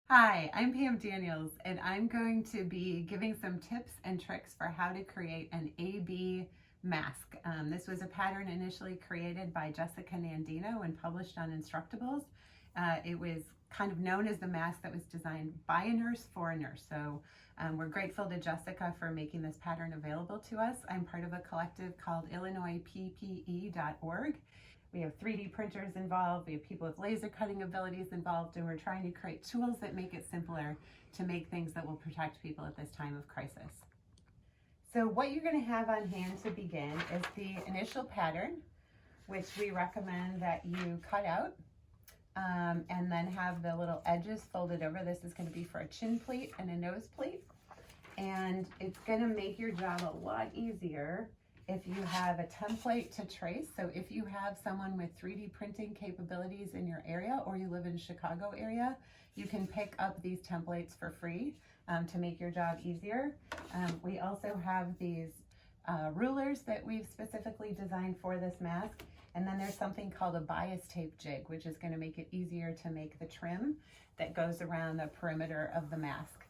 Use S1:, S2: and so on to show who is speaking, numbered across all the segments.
S1: Hi, I'm Pam Daniels, and I'm going to be giving some tips and tricks for how to create an AB mask. This was a pattern initially created by Jessica Nandino and published on Instructables. It was kind of known as the mask that was designed by a nurse for a nurse. So we're grateful to Jessica for making this pattern available to us. I'm part of a collective called IllinoisPPE.org. We have 3D printers involved, we have people with laser cutting abilities involved, and we're trying to create tools that make it simpler to make things that will protect people at this time of crisis. So what you're going to have on hand to begin is the initial pattern, which we recommend that you cut out and then have the little edges folded over. This is going to be for a chin pleat and a nose pleat, and it's going to make your job a lot easier if you have a template to trace. So if you have someone with 3D printing capabilities in your area, or you live in the Chicago area, you can pick up these templates for free to make your job easier. We also have these rulers that we've specifically designed for this mask. And then there's something called a bias tape jig, which is going to make it easier to make the trim that goes around the perimeter of the mask.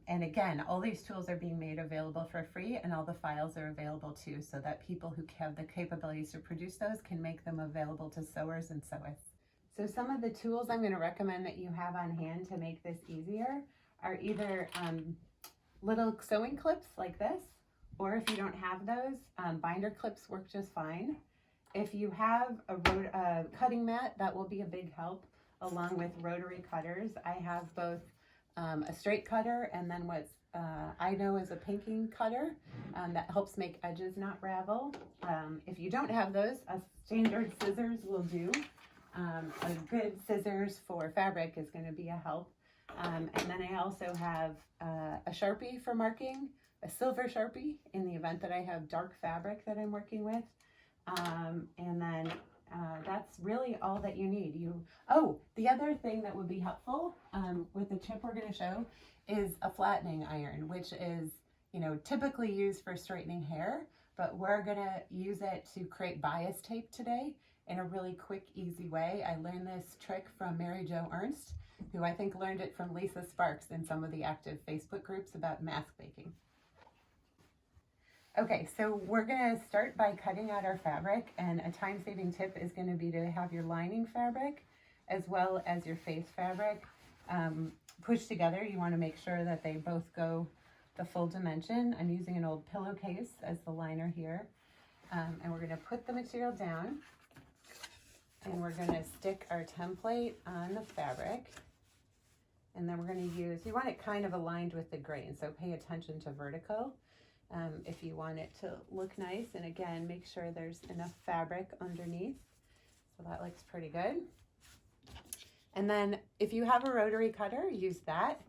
S1: And again, all these tools are being made available for free, and all the files are available too, so that people who have the capabilities to produce those can make them available to sewers and sewists. So some of the tools I'm going to recommend that you have on hand to make this easier are either little sewing clips like this, or if you don't have those, binder clips work just fine. If you have a cutting mat, that will be a big help, along with rotary cutters. I have both a straight cutter and then what I know is a pinking cutter that helps make edges not ravel. If you don't have those, a standard scissors will do. A good scissors for fabric is going to be a help. And then I also have a Sharpie for marking, a silver Sharpie in the event that I have dark fabric that I'm working with. And then that's really all that you need. The other thing that would be helpful with the tip we're going to show is a flattening iron, which is, typically used for straightening hair, but we're going to use it to create bias tape today in a really quick, easy way. I learned this trick from Mary Jo Ernst, who I think learned it from Lisa Sparks in some of the active Facebook groups about mask baking. Okay, so we're going to start by cutting out our fabric, and a time-saving tip is going to be to have your lining fabric as well as your face fabric pushed together. You want to make sure that they both go the full dimension. I'm using an old pillowcase as the liner here, and we're going to put the material down, and we're going to stick our template on the fabric, and then we're going to use, you want it kind of aligned with the grain, so pay attention to vertical. If you want it to look nice, and again, make sure there's enough fabric underneath. So that looks pretty good. And then if you have a rotary cutter, use that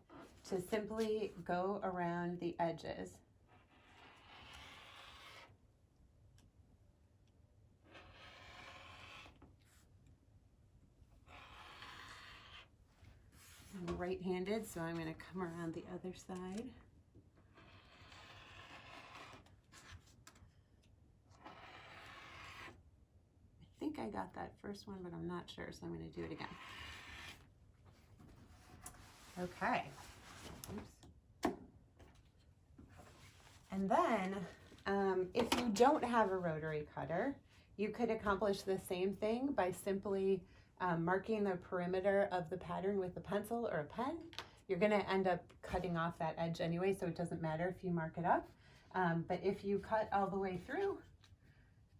S1: to simply go around the edges. I'm right-handed, so I'm going to come around the other side. I think I got that first one, but I'm not sure, so I'm going to do it again. Okay. Oops. And then, if you don't have a rotary cutter, you could accomplish the same thing by simply marking the perimeter of the pattern with a pencil or a pen. You're going to end up cutting off that edge anyway, so it doesn't matter if you mark it up. But if you cut all the way through,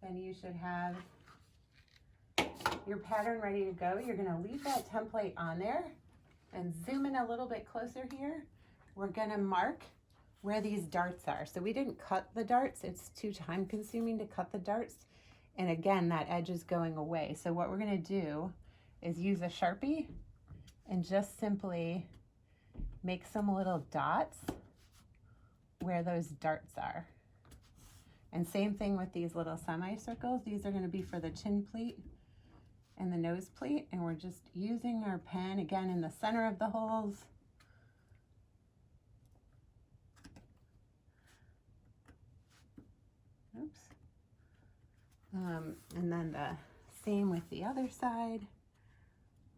S1: then you should have your pattern ready to go. You're going to leave that template on there and zoom in a little bit closer here. We're going to mark where these darts are. So we didn't cut the darts. It's too time consuming to cut the darts. And again, that edge is going away. So what we're going to do is use a Sharpie and just simply make some little dots where those darts are. And same thing with these little semicircles. These are going to be for the chin pleat and the nose pleat, and we're just using our pen again in the center of the holes. Oops. And then the same with the other side.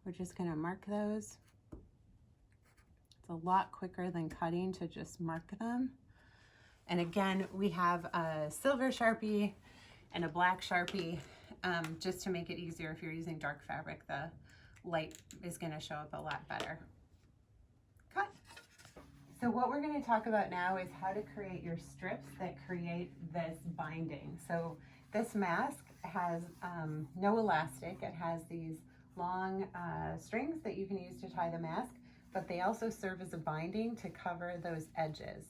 S1: We're just going to mark those. It's a lot quicker than cutting to just mark them. And again, we have a silver Sharpie and a black Sharpie, just to make it easier. If you're using dark fabric, the light is going to show up a lot better. Cut. So what we're going to talk about now is how to create your strips that create this binding. So this mask has no elastic. It has these long strings that you can use to tie the mask, but they also serve as a binding to cover those edges.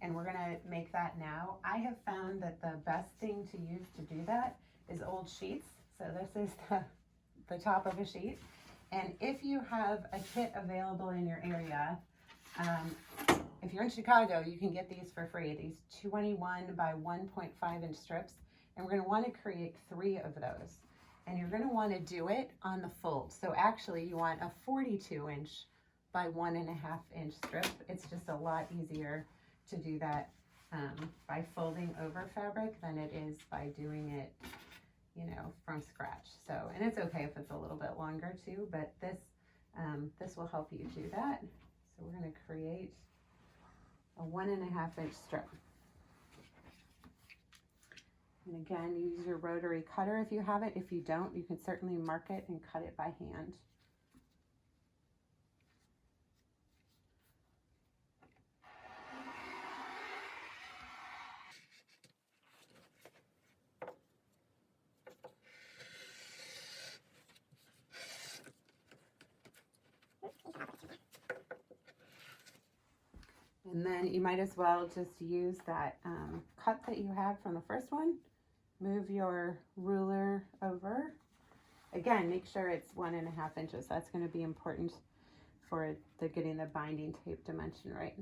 S1: And we're gonna make that now. I have found that the best thing to use to do that is old sheets. So this is the top of a sheet. And if you have a kit available in your area, if you're in Chicago, you can get these for free, these 21 by 1.5 inch strips. And we're gonna wanna create 3 of those. And you're gonna wanna do it on the fold. So actually you want a 42 inch by 1.5 inch strip. It's just a lot easier to do that by folding over fabric than it is by doing it, you know, from scratch. So, and it's okay if it's a little bit longer too, but this will help you do that. So we're going to create a 1.5 inch strip. And again, use your rotary cutter if you have it. If you don't, you can certainly mark it and cut it by hand. And then you might as well just use that cut that you have from the first one. Move your ruler over. Again, make sure it's 1.5 inches. That's going to be important for getting the binding tape dimension right.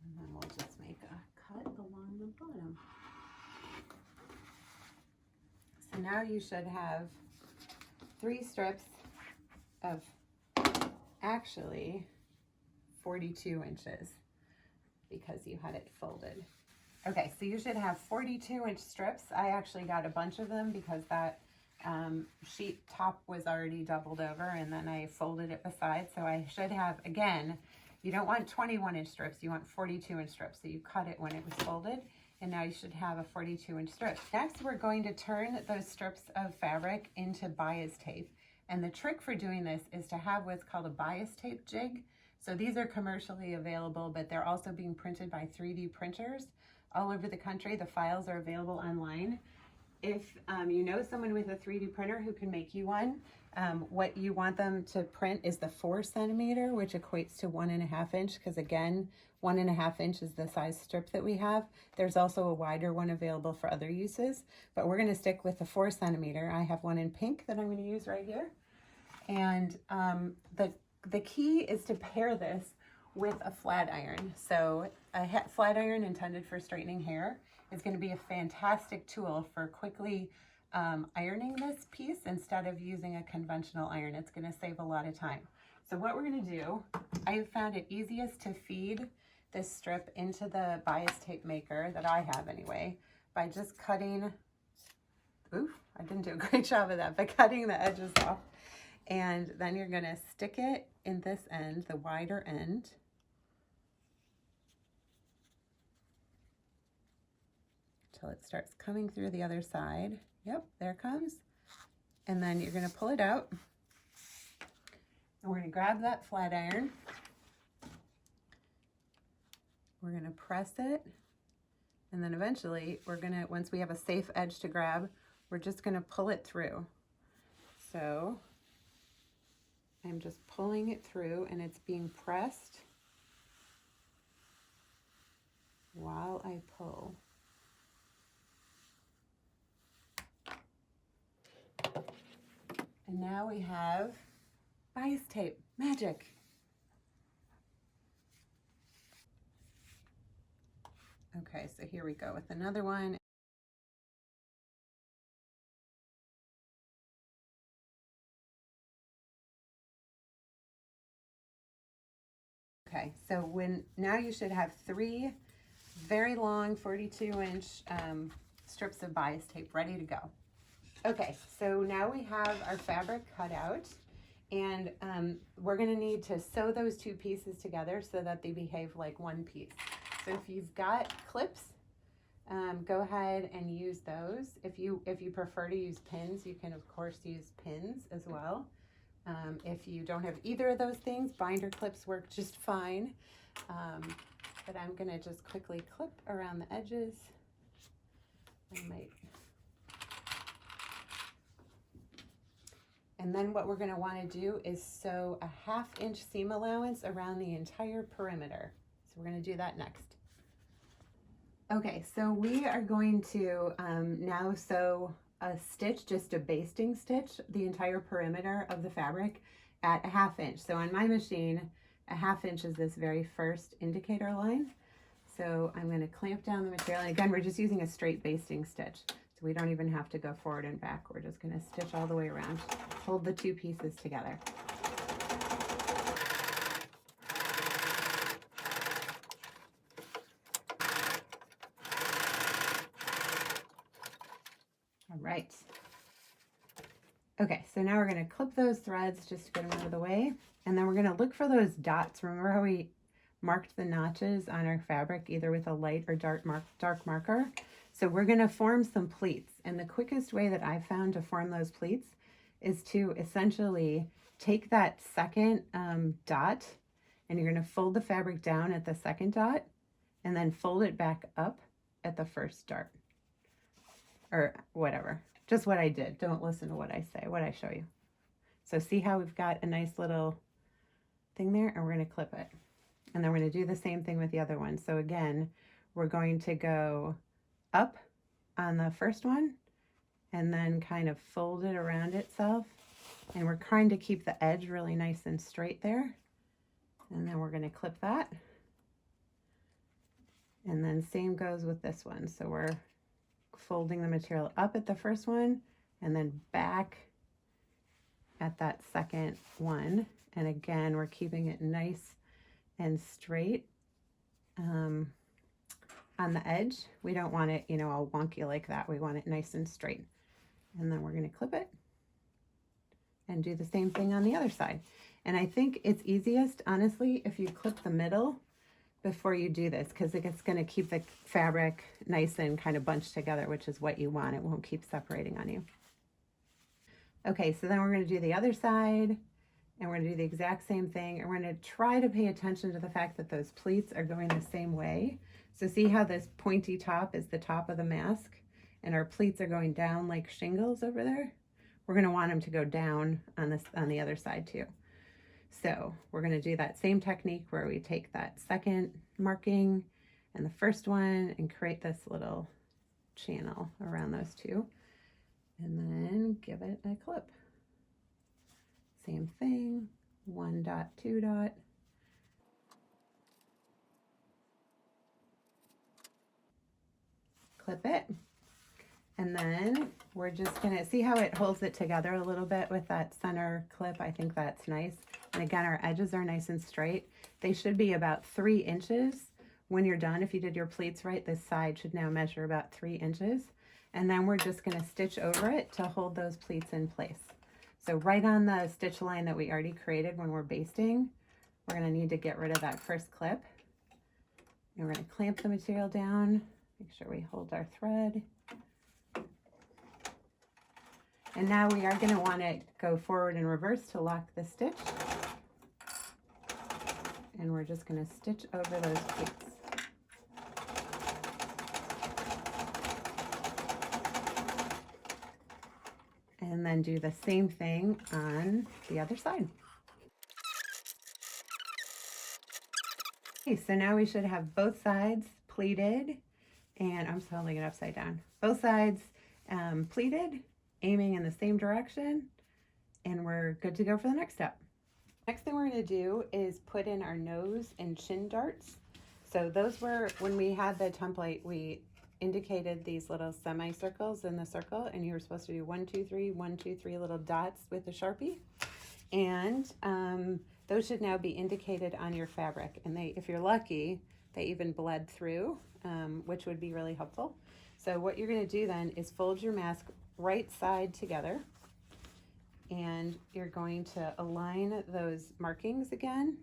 S1: And then we'll just make a cut along the bottom. So now you should have 3 strips of actually 42 inches because you had it folded. Okay, so you should have 42 inch strips. I actually got a bunch of them because that sheet top was already doubled over and then I folded it beside. So I should have, again, you don't want 21 inch strips, you want 42 inch strips. So you cut it when it was folded. And now you should have a 42 inch strip. Next, we're going to turn those strips of fabric into bias tape. And the trick for doing this is to have what's called a bias tape jig. So these are commercially available, but they're also being printed by 3D printers all over the country. The files are available online. If you know someone with a 3D printer who can make you one, what you want them to print is the 4 centimeter, which equates to 1.5 inch, because again, 1.5 inch is the size strip that we have. There's also a wider one available for other uses, but we're going to stick with the 4 centimeter. I have one in pink that I'm going to use right here. And the key is to pair this with a flat iron. So a flat iron intended for straightening hair is going to be a fantastic tool for quickly ironing this piece instead of using a conventional iron. It's going to save a lot of time. So what we're going to do, I have found it easiest to feed this strip into the bias tape maker that I have anyway, by just cutting, oof, I didn't do a great job of that, but cutting the edges off. And then you're going to stick it in this end, the wider end. Till it starts coming through the other side. Yep, there it comes. And then you're going to pull it out. And we're going to grab that flat iron. We're going to press it. And then eventually we're going to, once we have a safe edge to grab, we're just going to pull it through. So I'm just pulling it through and it's being pressed while I pull. And now we have bias tape, magic. Okay, so here we go with another one. Okay, so now you should have 3 very long 42 inch strips of bias tape ready to go. Okay, so now we have our fabric cut out, and we're going to need to sew those two pieces together so that they behave like one piece. So if you've got clips, go ahead and use those. If you prefer to use pins, you can of course use pins as well. If you don't have either of those things, binder clips work just fine. But I'm going to just quickly clip around the edges. And then what we're going to want to do is sew a 1/2 inch seam allowance around the entire perimeter. So we're going to do that next. Okay, so we are going to now sew a stitch, just a basting stitch, the entire perimeter of the fabric at a 1/2 inch. So on my machine, a 1/2 inch is this very first indicator line. So I'm going to clamp down the material. And again, we're just using a straight basting stitch. So we don't even have to go forward and back. We're just going to stitch all the way around. Hold the two pieces together. All right. Okay, so now we're going to clip those threads just to get them out of the way. And then we're going to look for those dots. Remember how we marked the notches on our fabric, either with a light or dark marker? So we're going to form some pleats. And the quickest way that I've found to form those pleats is to essentially take that second dot, and you're going to fold the fabric down at the second dot and then fold it back up at the first dart, or whatever. Just what I did. Don't listen to what I say, what I show you. So see how we've got a nice little thing there, and we're going to clip it. And then we're going to do the same thing with the other one. So again, we're going to go up on the first one and then kind of fold it around itself. And we're trying to keep the edge really nice and straight there. And then we're going to clip that. And then same goes with this one. So we're folding the material up at the first one and then back at that second one. And again, we're keeping it nice and straight on the edge. We don't want it, you know, all wonky like that. We want it nice and straight. And then we're going to clip it and do the same thing on the other side. And I think it's easiest, honestly, if you clip the middle before you do this, because it's going to keep the fabric nice and kind of bunched together, which is what you want. It won't keep separating on you. Okay, so then we're going to do the other side, and we're going to do the exact same thing, and we're going to try to pay attention to the fact that those pleats are going the same way. So see how this pointy top is the top of the mask, and our pleats are going down like shingles over there? We're going to want them to go down on the other side too. So we're going to do that same technique where we take that second marking and the first one and create this little channel around those two, and then give it a clip. Same thing, 1 dot, 2 dot. Clip it. And then we're just gonna see how it holds it together a little bit with that center clip. I think that's nice. And again, our edges are nice and straight. They should be about 3 inches when you're done. If you did your pleats right, this side should now measure about 3 inches. And then we're just gonna stitch over it to hold those pleats in place. So right on the stitch line that we already created when we're basting, we're gonna need to get rid of that first clip. And we're gonna clamp the material down, make sure we hold our thread. And now we are going to want to go forward and reverse to lock the stitch. And we're just going to stitch over those pleats. And then do the same thing on the other side. Okay, so now we should have both sides pleated, and I'm just holding it upside down. Both sides pleated, aiming in the same direction, and we're good to go for the next step. Next thing we're going to do is put in our nose and chin darts. So those were, when we had the template, we indicated these little semicircles in the circle, and you were supposed to do 1, 2, 3, 1, 2, 3 little dots with the Sharpie. And those should now be indicated on your fabric. And they, if you're lucky, they even bled through, which would be really helpful. So what you're going to do then is fold your mask right side together, and you're going to align those markings again,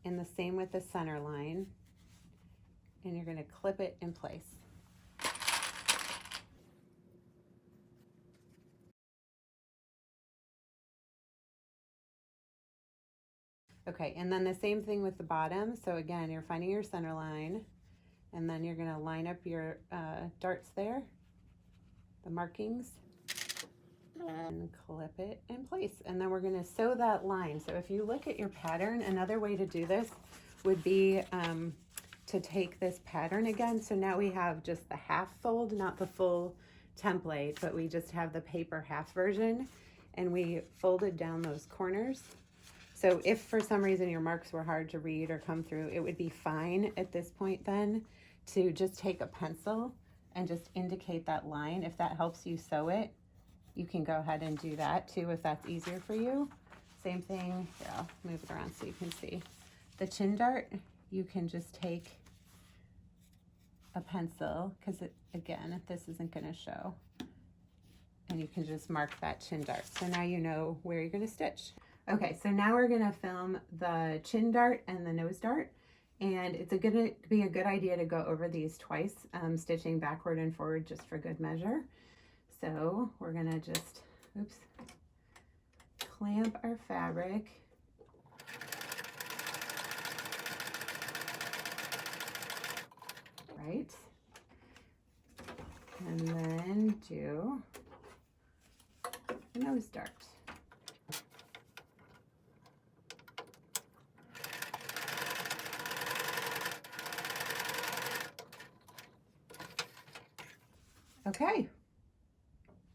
S1: and the same with the center line, and you're going to clip it in place. Okay, and then the same thing with the bottom. So again, you're finding your center line, and then you're going to line up your darts there, the markings, and clip it in place. And then we're going to sew that line. So if you look at your pattern, another way to do this would be to take this pattern again. So now we have just the half fold, not the full template, but we just have the paper half version, and we folded down those corners. So if for some reason your marks were hard to read or come through, it would be fine at this point then to just take a pencil and just indicate that line. If that helps you sew it, you can go ahead and do that too if that's easier for you. Same thing, here, I'll move it around so you can see. The chin dart, you can just take a pencil, because again, this isn't going to show, and you can just mark that chin dart. So now you know where you're going to stitch. Okay, so now we're going to film the chin dart and the nose dart, and it's going to be a good idea to go over these twice, stitching backward and forward just for good measure. So we're going to just, clamp our fabric. Right, and then do the nose dart. Okay,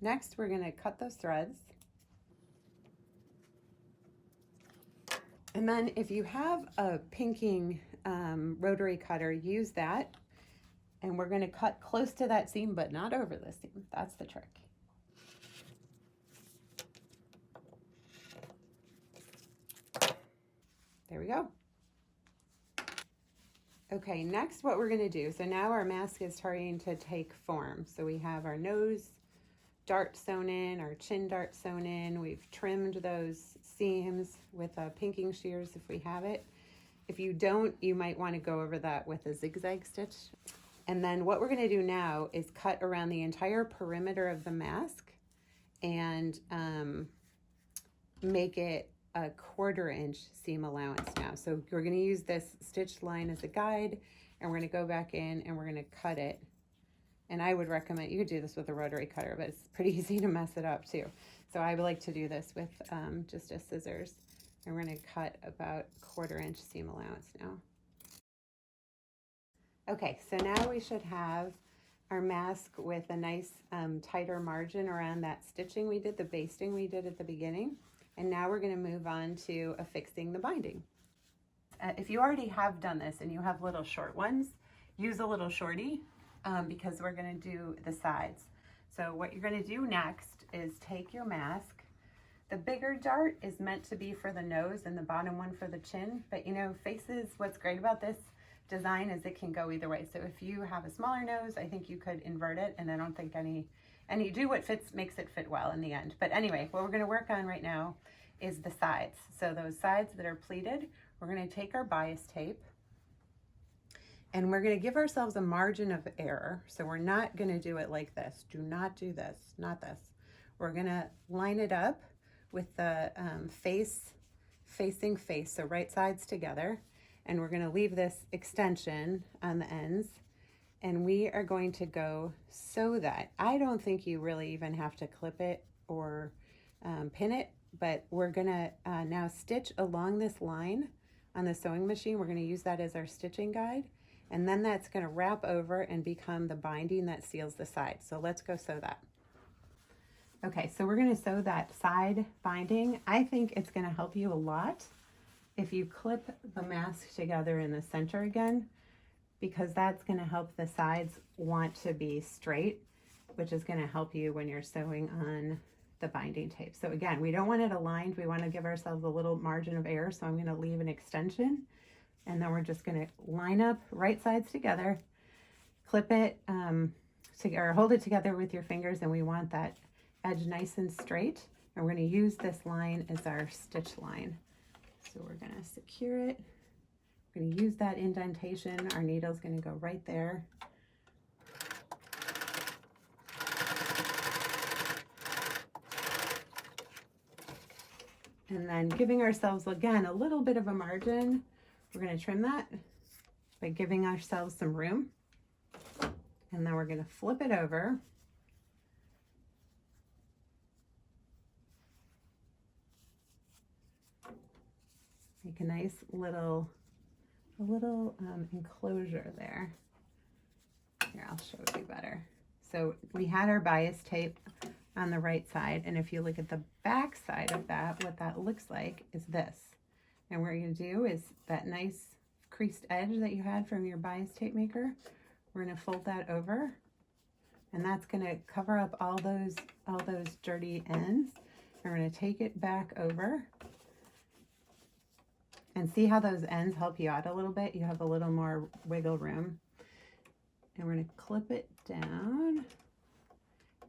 S1: next we're going to cut those threads. And then if you have a pinking rotary cutter, use that. And we're going to cut close to that seam, but not over the seam. That's the trick. There we go. Okay, next what we're going to do, so now our mask is starting to take form. So we have our nose dart sewn in, our chin dart sewn in. We've trimmed those seams with pinking shears if we have it. If you don't, you might want to go over that with a zigzag stitch. And then what we're going to do now is cut around the entire perimeter of the mask and make it a 1/4 inch seam allowance now. So we're going to use this stitched line as a guide, and we're going to go back in and we're going to cut it. And I would recommend, you could do this with a rotary cutter, but it's pretty easy to mess it up too. So I would like to do this with just a scissors. And we're going to cut about 1/4 inch seam allowance now. Okay, so now we should have our mask with a nice tighter margin around that stitching we did, the basting we did at the beginning. And now we're going to move on to affixing the binding. If you already have done this and you have little short ones, use a little shorty because we're going to do the sides. So what you're going to do next is take your mask. The bigger dart is meant to be for the nose and the bottom one for the chin, but you know, faces, what's great about this design is it can go either way. So if you have a smaller nose, I think you could invert it, and I don't think and you do what fits, makes it fit well in the end. But anyway, what we're going to work on right now is the sides. So those sides that are pleated, we're going to take our bias tape and we're going to give ourselves a margin of error. So we're not going to do it like this. Do not do this, not this. We're going to line it up with the facing face, so right sides together. And we're going to leave this extension on the ends. And we are going to go sew that. I don't think you really even have to clip it or pin it, but we're gonna now stitch along this line on the sewing machine. We're gonna use that as our stitching guide. And then that's gonna wrap over and become the binding that seals the side. So let's go sew that. Okay, so we're gonna sew that side binding. I think it's gonna help you a lot if you clip the mask together in the center again, because that's going to help the sides want to be straight, which is going to help you when you're sewing on the binding tape. So again, we don't want it aligned. We want to give ourselves a little margin of error. So I'm going to leave an extension, and then we're just going to line up right sides together, clip it or hold it together with your fingers, and we want that edge nice and straight. And we're going to use this line as our stitch line. So we're going to secure it. We're going to use that indentation. Our needle's going to go right there. And then giving ourselves, again, a little bit of a margin. We're going to trim that by giving ourselves some room. And then we're going to flip it over. Make a nice little enclosure there. Here, I'll show you better. So we had our bias tape on the right side, and if you look at the back side of that, what that looks like is this. And what you're going to do is that nice creased edge that you had from your bias tape maker, we're going to fold that over, and that's going to cover up all those dirty ends. We're going to take it back over. And see how those ends help you out a little bit? You have a little more wiggle room. And we're going to clip it down.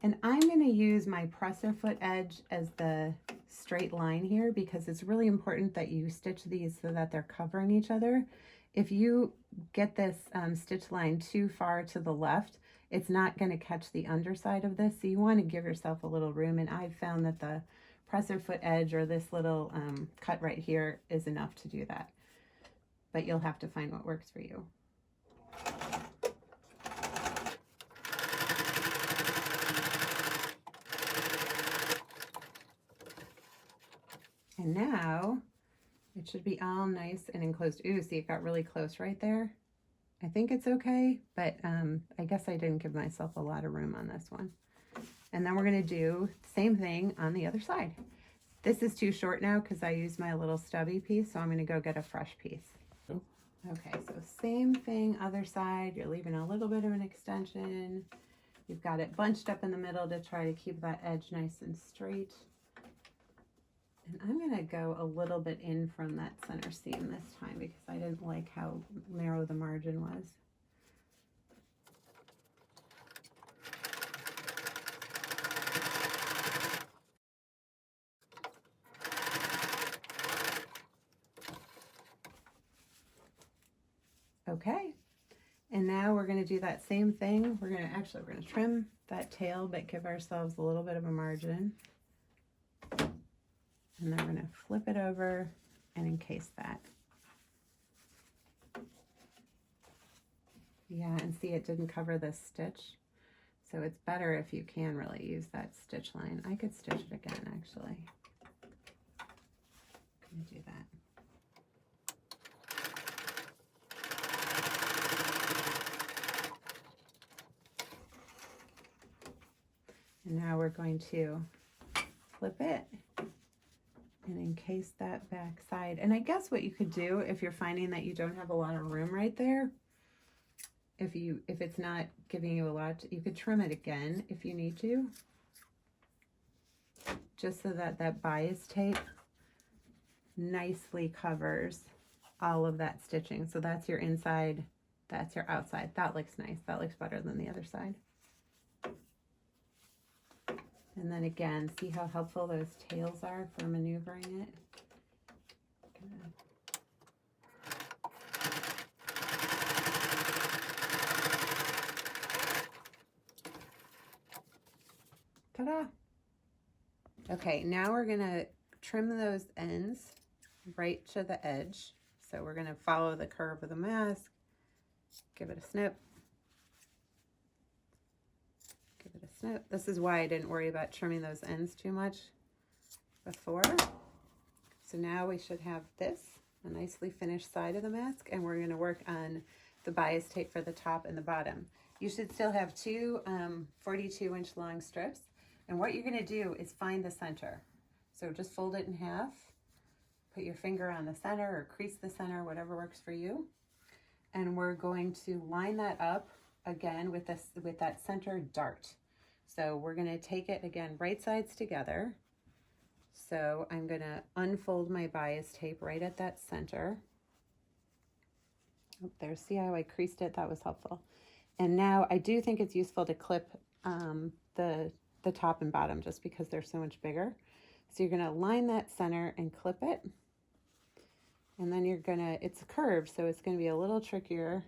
S1: And I'm going to use my presser foot edge as the straight line here, because it's really important that you stitch these so that they're covering each other. If you get this stitch line too far to the left, it's not going to catch the underside of this. So you want to give yourself a little room. And I've found that the presser foot edge, or this little cut right here, is enough to do that. But you'll have to find what works for you. And now it should be all nice and enclosed. Ooh, see, it got really close right there. I think it's okay, but I guess I didn't give myself a lot of room on this one. And then we're going to do the same thing on the other side. This is too short now because I used my little stubby piece, so I'm going to go get a fresh piece.
S2: Oh.
S1: Okay, so same thing, other side. You're leaving a little bit of an extension. You've got it bunched up in the middle to try to keep that edge nice and straight. And I'm going to go a little bit in from that center seam this time because I didn't like how narrow the margin was. Okay, and now we're going to do that same thing. We're going to trim that tail, but give ourselves a little bit of a margin. And then we're going to flip it over and encase that. Yeah, and see, it didn't cover this stitch. So it's better if you can really use that stitch line. I could stitch it again, actually. I'm going to do that. And now we're going to flip it and encase that back side. And I guess what you could do if you're finding that you don't have a lot of room right there, if it's not giving you a lot, you could trim it again if you need to, just so that that bias tape nicely covers all of that stitching. So that's your inside, that's your outside. That looks nice. That looks better than the other side. And then again, see how helpful those tails are for maneuvering it? Ta-da! Okay, now we're gonna trim those ends right to the edge. So we're gonna follow the curve of the mask, give it a snip. This is why I didn't worry about trimming those ends too much before. So now we should have this, a nicely finished side of the mask, and we're going to work on the bias tape for the top and the bottom. You should still have two 42-inch long strips, and what you're going to do is find the center. So just fold it in half, put your finger on the center or crease the center, whatever works for you, and we're going to line that up again with that center dart. So we're going to take it again, right sides together. So I'm going to unfold my bias tape right at that center. Oh, there, see how I creased it? That was helpful. And now I do think it's useful to clip the top and bottom just because they're so much bigger. So you're gonna line that center and clip it. And then you're gonna, it's curved, so it's gonna be a little trickier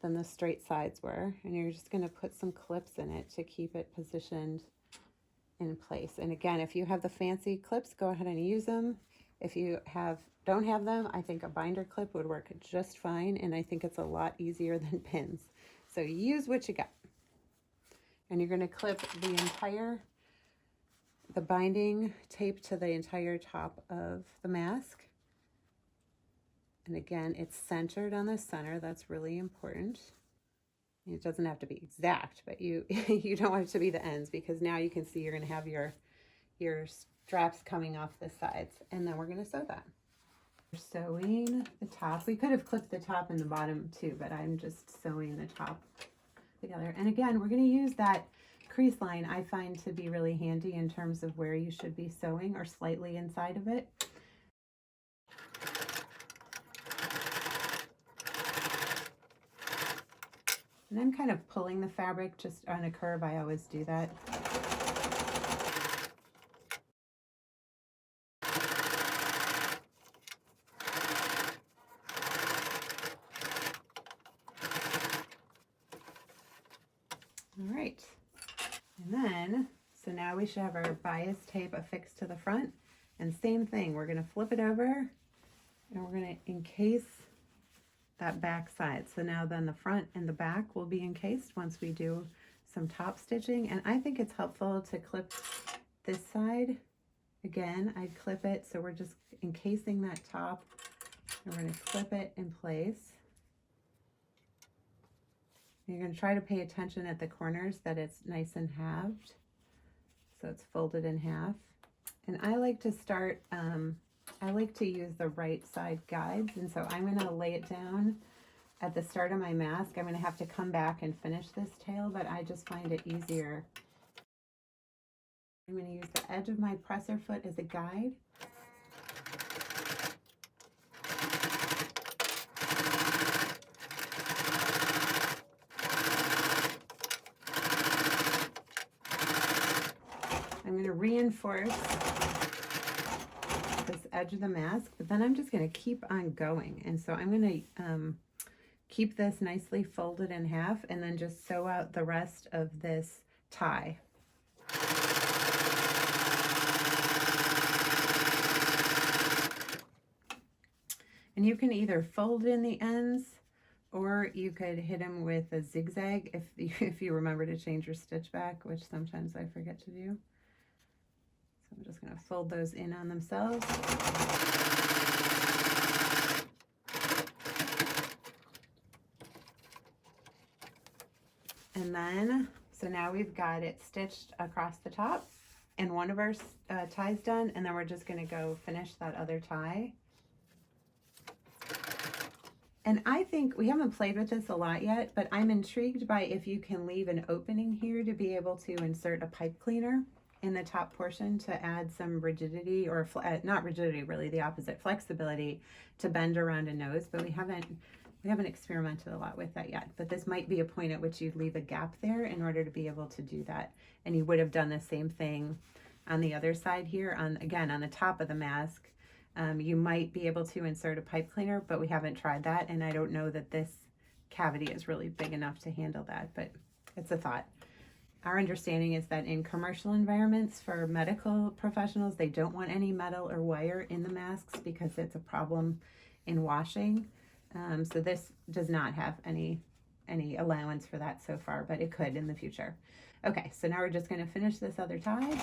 S1: than the straight sides were. And you're just gonna put some clips in it to keep it positioned in place. And again, if you have the fancy clips, go ahead and use them. If you don't have them, I think a binder clip would work just fine, and I think it's a lot easier than pins. So use what you got. And you're going to clip the binding tape to the entire top of the mask. And again, it's centered on the center. That's really important. It doesn't have to be exact, but you you don't want it to be the ends, because now you can see you're going to have your straps coming off the sides. And then we're going to sew that. We're sewing the top. We could have clipped the top and the bottom too, but I'm just sewing the top together. And again, we're going to use that crease line I find to be really handy in terms of where you should be sewing, or slightly inside of it. And I'm kind of pulling the fabric just on a curve. I always do that. All right. And then, so now we should have our bias tape affixed to the front. And same thing, we're going to flip it over and we're going to encase that back side. So now then the front and the back will be encased once we do some top stitching. And I think it's helpful to clip this side. Again, I'd clip it, so we're just encasing that top, and we're going to clip it in place. And you're going to try to pay attention at the corners that it's nice and halved, so it's folded in half. And I like to start, I like to use the right side guides, and so I'm going to lay it down at the start of my mask. I'm going to have to come back and finish this tail, but I just find it easier. I'm going to use the edge of my presser foot as a guide. I'm going to reinforce this edge of the mask, but then I'm just going to keep on going. And so I'm going to keep this nicely folded in half and then just sew out the rest of this tie. And you can either fold in the ends, or you could hit them with a zigzag if you remember to change your stitch back, which sometimes I forget to do. So I'm just going to fold those in on themselves. And then, so now we've got it stitched across the top, and one of our ties done, and then we're just going to go finish that other tie. And I think, we haven't played with this a lot yet, but I'm intrigued by if you can leave an opening here to be able to insert a pipe cleaner in the top portion to add some rigidity, or not rigidity, really the opposite, flexibility to bend around a nose. But we haven't experimented a lot with that yet. But this might be a point at which you'd leave a gap there in order to be able to do that. And you would have done the same thing on the other side here, again on the top of the mask. You might be able to insert a pipe cleaner, but we haven't tried that, and I don't know that this cavity is really big enough to handle that, but it's a thought. Our understanding is that in commercial environments for medical professionals, they don't want any metal or wire in the masks because it's a problem in washing. So this does not have any allowance for that so far, but it could in the future. Okay, so now we're just going to finish this other tie.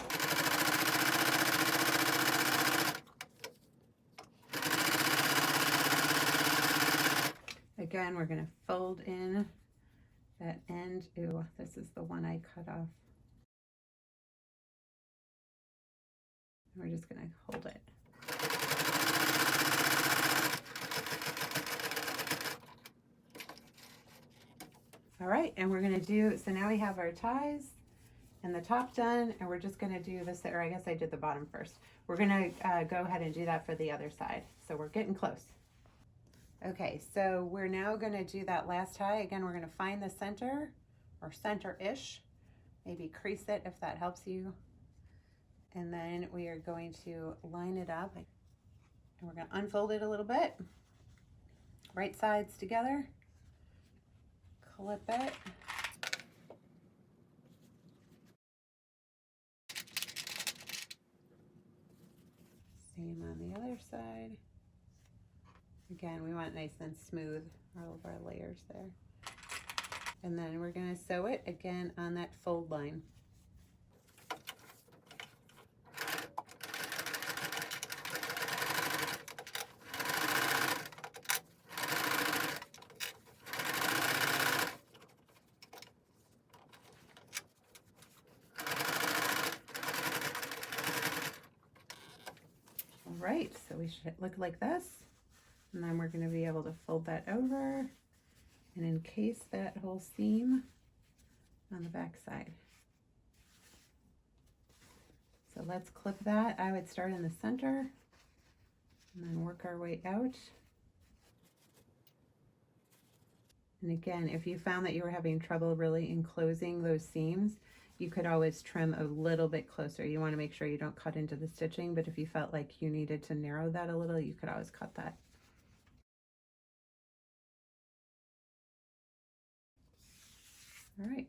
S1: Again, we're going to fold in that end. Ooh, this is the one I cut off. We're just going to hold it. All right, and we're going to do, so now we have our ties and the top done, and we're just going to do this, or I guess I did the bottom first. We're going to go ahead and do that for the other side. So we're getting close. Okay, so we're now going to do that last tie. Again, we're going to find the center or center-ish. Maybe crease it if that helps you. And then we are going to line it up. And we're going to unfold it a little bit. Right sides together. Clip it. Same on the other side. Again, we want nice and smooth all of our layers there. And then we're going to sew it again on that fold line. All right, so we should look like this. And then we're going to be able to fold that over and encase that whole seam on the back side. So let's clip that. I would start in the center and then work our way out. And again, if you found that you were having trouble really enclosing those seams, you could always trim a little bit closer. You want to make sure you don't cut into the stitching, but if you felt like you needed to narrow that a little, you could always cut that. All right.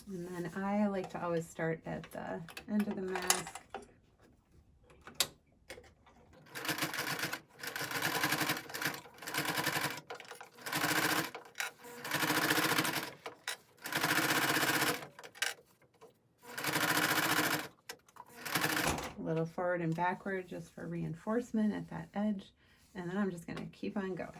S1: And then I like to always start at the end of the mask. A little forward and backward just for reinforcement at that edge. And then I'm just going to keep on going.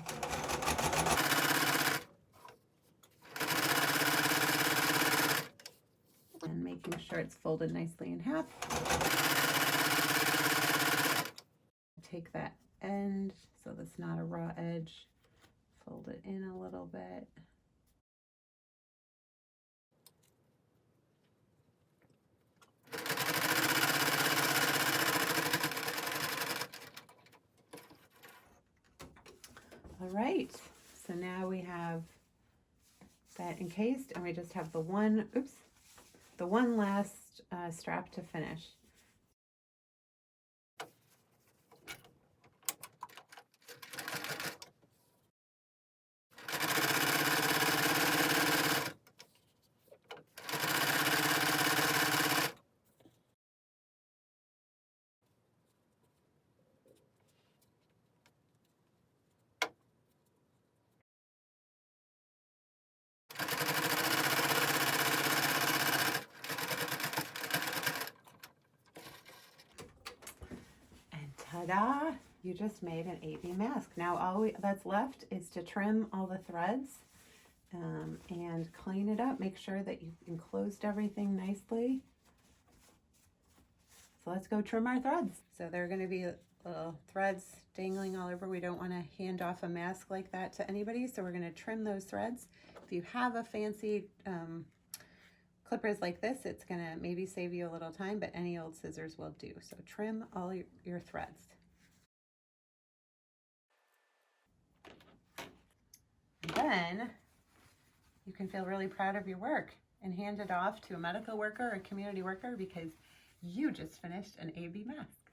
S1: And making sure it's folded nicely in half. Take that end so that's not a raw edge. Fold it in a little bit. All right, so now we have that encased and we just have the one last strap to finish. Ta-da! You just made an AB mask. Now all that's left is to trim all the threads and clean it up. Make sure that you've enclosed everything nicely. So let's go trim our threads. So there are going to be little threads dangling all over. We don't want to hand off a mask like that to anybody, so we're going to trim those threads. If you have a fancy clippers like this, it's going to maybe save you a little time, but any old scissors will do. So trim all your threads. And then you can feel really proud of your work and hand it off to a medical worker or a community worker because you just finished an AB mask.